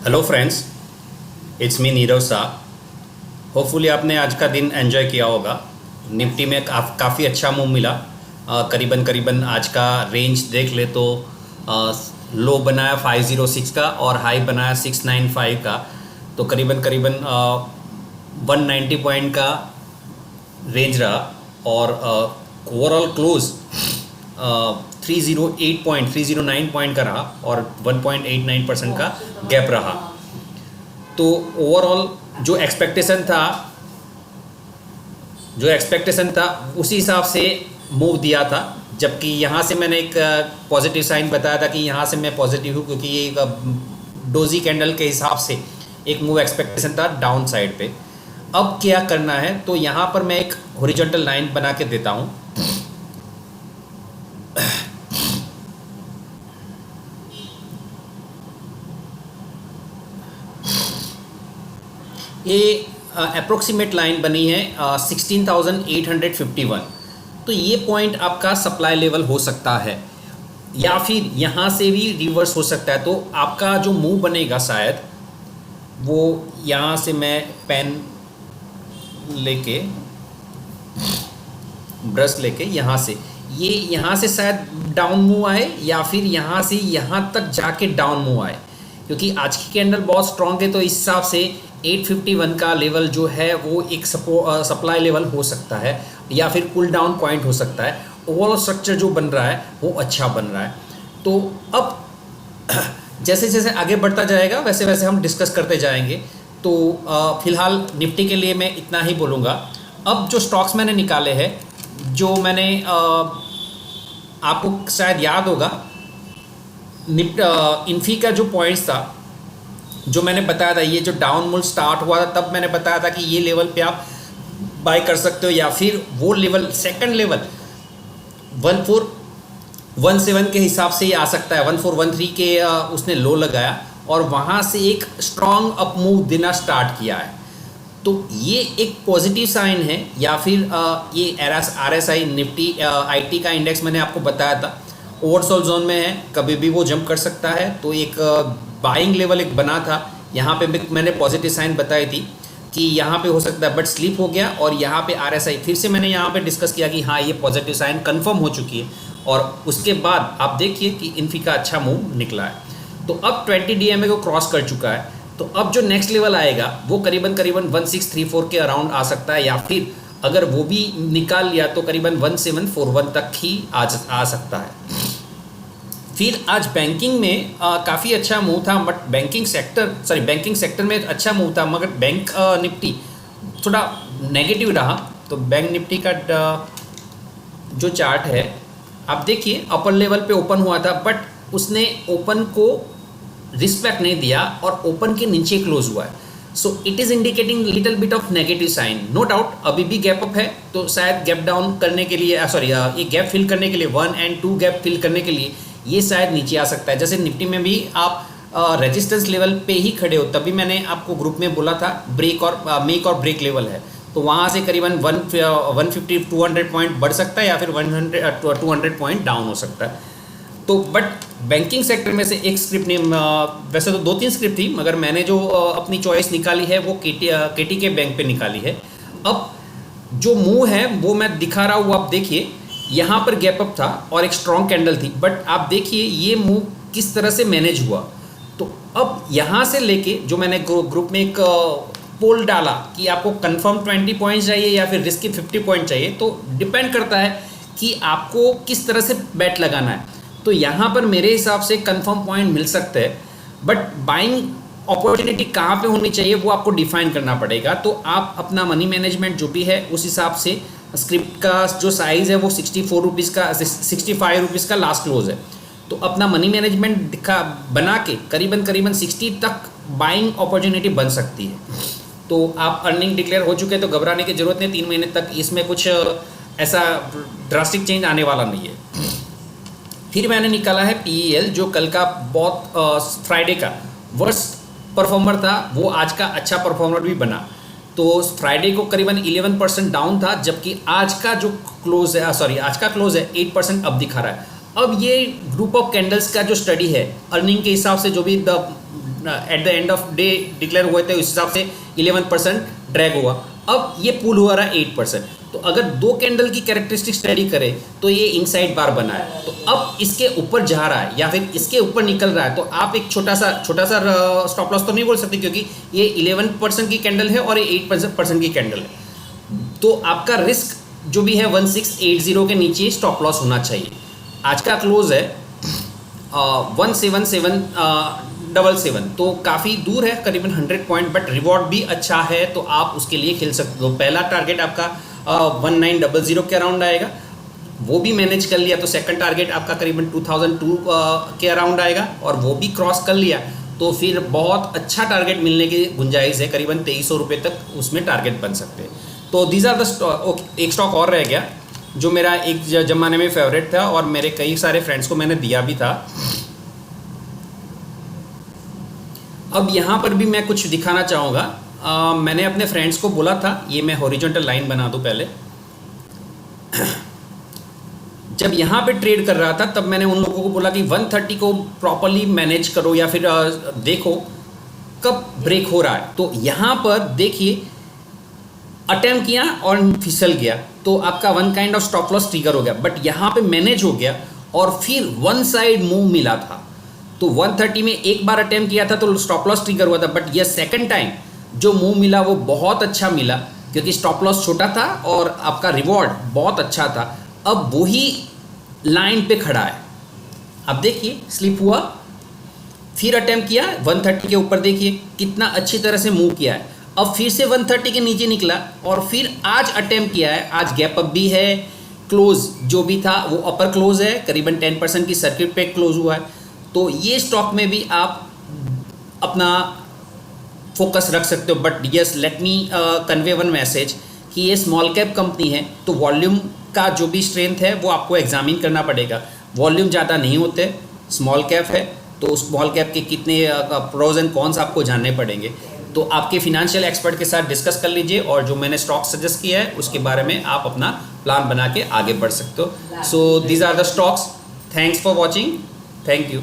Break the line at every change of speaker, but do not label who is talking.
Hello friends, it's me Nirav Shah. Hopefully आपने आज का दिन एंजॉय किया होगा। निफ्टी में काफ़ी अच्छा मूव मिला। करीबन करीबन आज का रेंज देख ले तो लो बनाया 506 का और हाई बनाया 695 का। तो करीबन करीबन 190 पॉइंट का रेंज रहा और ओवरऑल क्लोज 309 पॉइंट का रहा और 1.89% का गैप रहा। तो ओवरऑल जो एक्सपेक्टेशन था उसी हिसाब से मूव दिया था। जबकि यहाँ से मैंने एक पॉजिटिव साइन बताया था कि यहाँ से मैं पॉजिटिव हूँ, क्योंकि ये डोजी कैंडल के हिसाब से एक मूव एक्सपेक्टेशन था डाउन साइड पे। अब क्या करना है, तो यहाँ पर मैं एक हॉरिजॉन्टल लाइन बना के देता हूँ। ये अप्रोक्सीमेट लाइन बनी है 16,851। तो ये पॉइंट आपका सप्लाई लेवल हो सकता है या फिर यहाँ से भी रिवर्स हो सकता है। तो आपका जो मूव बनेगा शायद वो यहाँ से, मैं पेन लेके ब्रश लेके यहाँ से शायद डाउन मूव आए या फिर यहाँ से यहाँ तक जाके डाउन मूव आए, क्योंकि आज की कैंडल बहुत स्ट्रॉन्ग है। तो इस हिसाब से 851 का लेवल जो है वो एक सप्लाई लेवल हो सकता है या फिर कूल डाउन पॉइंट हो सकता है। ओवरऑल स्ट्रक्चर जो बन रहा है वो अच्छा बन रहा है। तो अब जैसे जैसे आगे बढ़ता जाएगा वैसे वैसे हम डिस्कस करते जाएंगे। तो फिलहाल निफ्टी के लिए मैं इतना ही बोलूँगा। अब जो स्टॉक्स मैंने निकाले हैं, जो मैंने आपको शायद याद होगा, इन्फी का जो पॉइंट्स था जो मैंने बताया था, ये जो डाउन मूव स्टार्ट हुआ था तब मैंने बताया था कि ये लेवल पे आप बाय कर सकते हो, या फिर वो लेवल सेकंड लेवल 1417 के हिसाब से ये आ सकता है। 1413 के उसने लो लगाया और वहाँ से एक स्ट्रॉन्ग अप मूव देना स्टार्ट किया है। तो ये एक पॉजिटिव साइन है। या फिर ये RSI निफ्टी IT का इंडेक्स मैंने आपको बताया था ओवरसोल्ड जोन में है, कभी भी वो जंप कर सकता है। तो एक बाइंग लेवल एक बना था, यहाँ पे मैंने पॉजिटिव साइन बताई थी कि यहाँ पे हो सकता है, बट स्लिप हो गया। और यहाँ पे RSI फिर से मैंने यहाँ पे डिस्कस किया कि हाँ ये पॉजिटिव साइन कंफर्म हो चुकी है। और उसके बाद आप देखिए कि इन्फी का अच्छा मूव निकला है। तो अब 20 DMA को क्रॉस कर चुका है। तो अब जो नेक्स्ट लेवल आएगा वो करीबन करीबन 1634 के अराउंड आ सकता है, या फिर अगर वो भी निकाल लिया तो करीबन 1741 तक ही आ सकता है। फिर आज बैंकिंग में काफ़ी अच्छा मूव था, बट बैंकिंग सेक्टर में अच्छा मूव था, मगर बैंक निफ्टी थोड़ा नेगेटिव रहा। तो बैंक निफ्टी का जो चार्ट है आप देखिए, अपर लेवल पे ओपन हुआ था, बट उसने ओपन को रिस्पेक्ट नहीं दिया और ओपन के नीचे क्लोज हुआ है। So it is indicating little bit of negative sign. No doubt अभी भी गैप अप है, तो शायद गैप डाउन करने के लिए ये गैप फिल करने के लिए 1 और 2 गैप फिल करने के लिए ये शायद नीचे आ सकता है। जैसे निफ्टी में भी आप रेजिस्टेंस लेवल पे ही खड़े हो, तभी मैंने आपको ग्रुप में बोला था ब्रेक और मेक और ब्रेक लेवल है। तो वहाँ से करीबन 150-200 पॉइंट बढ़ सकता है या फिर 200 पॉइंट डाउन हो सकता है। तो बट बैंकिंग सेक्टर में से एक स्क्रिप्ट ने, वैसे तो 2-3 स्क्रिप्ट थी, मगर मैंने जो अपनी चॉइस निकाली है वो केटीके बैंक पे निकाली है। अब जो मूव है वो मैं दिखा रहा हूँ, आप देखिए यहाँ पर गैप अप था और एक स्ट्रॉन्ग कैंडल थी, बट आप देखिए ये मूव किस तरह से मैनेज हुआ। तो अब यहाँ से लेके जो मैंने ग्रुप में एक पोल डाला कि आपको कंफर्म 20 पॉइंट्स चाहिए या फिर रिस्की 50 पॉइंट चाहिए, तो डिपेंड करता है कि आपको किस तरह से बैट लगाना है। तो यहाँ पर मेरे हिसाब से कंफर्म पॉइंट मिल सकते हैं, बट बाइंग अपॉर्चुनिटी कहाँ पे होनी चाहिए वो आपको डिफाइन करना पड़ेगा। तो आप अपना मनी मैनेजमेंट जो भी है उस हिसाब से, स्क्रिप्ट का जो साइज़ है वो 64 रुपीज़ का 65 रुपीज़ का लास्ट क्लोज है। तो अपना मनी मैनेजमेंट बना के करीबन करीबन 60 तक बाइंग अपॉर्चुनिटी बन सकती है। तो आप अर्निंग डिक्लेयर हो चुके हैं तो घबराने की ज़रूरत नहीं, 3 महीने तक इसमें कुछ ऐसा ड्रास्टिक चेंज आने वाला नहीं है। फिर मैंने निकाला है PEL, जो कल का बहुत फ्राइडे का वर्स्ट परफॉर्मर था, वो आज का अच्छा परफॉर्मर भी बना। तो फ्राइडे को करीबन 11% डाउन था, जबकि आज का जो क्लोज है आज का क्लोज है 8% अब दिखा रहा है। अब ये ग्रुप ऑफ कैंडल्स का जो स्टडी है अर्निंग के हिसाब से, जो भी at the end of day declare हुए थे, उस हिसाब से 11% ड्रैग हुआ। अब ये पुल हुआ रहा 8%। तो अगर दो कैंडल की कैरेक्टरिस्टिक स्टडी करें तो ये इनसाइड बार बना है, तो अब इसके ऊपर जा रहा है या फिर इसके ऊपर निकल रहा है, तो आप एक छोटा सा स्टॉप लॉस तो नहीं बोल सकते, क्योंकि ये 11% की कैंडल है और ये 8% की कैंडल है। तो आपका रिस्क जो भी है 1680 के नीचे स्टॉप लॉस होना चाहिए। आज का क्लोज है 17777, तो काफ़ी दूर है, करीबन 100 पॉइंट, बट रिवॉर्ड भी अच्छा है, तो आप उसके लिए खेल सकते हो। पहला टारगेट आपका 1900 के अराउंड आएगा, वो भी मैनेज कर लिया, तो सेकंड टारगेट आपका करीबन 2002 के अराउंड आएगा, और वो भी क्रॉस कर लिया, तो फिर बहुत अच्छा टारगेट मिलने की गुंजाइश है, करीबन 2300 रुपये तक उसमें टारगेट बन सकते हैं। तो दीज आर द स्टॉक। एक स्टॉक और रह गया जो मेरा एक ज़माने में फेवरेट था और मेरे कई सारे फ्रेंड्स को मैंने दिया भी था। अब यहाँ पर भी मैं कुछ दिखाना चाहूँगा। मैंने अपने फ्रेंड्स को बोला था, ये मैं हॉरिजॉन्टल लाइन बना दूँ पहले। जब यहाँ पे ट्रेड कर रहा था तब मैंने उन लोगों को बोला कि 130 को प्रॉपरली मैनेज करो या फिर देखो कब ब्रेक हो रहा है। तो यहाँ पर देखिए अटेम्प्ट किया और फिसल गया, तो आपका one kind of stop loss trigger हो गया, बट यहाँ पे मैनेज हो गया और फिर वन साइड मूव मिला था। तो 130 में एक बार अटेम्प्ट किया था तो स्टॉप लॉस ट्रिगर हुआ था, बट यह सेकंड टाइम जो मूव मिला वो बहुत अच्छा मिला, क्योंकि स्टॉप लॉस छोटा था और आपका रिवॉर्ड बहुत अच्छा था। अब वही लाइन पे खड़ा है, अब देखिए स्लिप हुआ, फिर अटेम्प्ट किया 130 के ऊपर, देखिए कितना अच्छी तरह से मूव किया है। अब फिर से 130 के नीचे निकला और फिर आज अटेम्प्ट किया है, आज गैप अप भी है, क्लोज जो भी था वो अपर क्लोज है, करीबन 10% की सर्किट पे क्लोज हुआ है। तो ये स्टॉक में भी आप अपना फोकस रख सकते हो। But yes, let me convey one message कि ये स्मॉल कैप कंपनी है, तो वॉल्यूम का जो भी स्ट्रेंथ है वो आपको एग्जामिन करना पड़ेगा। वॉल्यूम ज़्यादा नहीं होते, स्मॉल कैप है, तो स्मॉल कैप के कितने प्रोज एंड कॉन्स आपको जानने पड़ेंगे। तो आपके फिनेंशियल एक्सपर्ट के साथ डिस्कस कर लीजिए और जो मैंने स्टॉक सजेस्ट किया है उसके बारे में आप अपना प्लान बना के आगे बढ़ सकते हो। So these are the stocks. Thanks for watching. Thank you.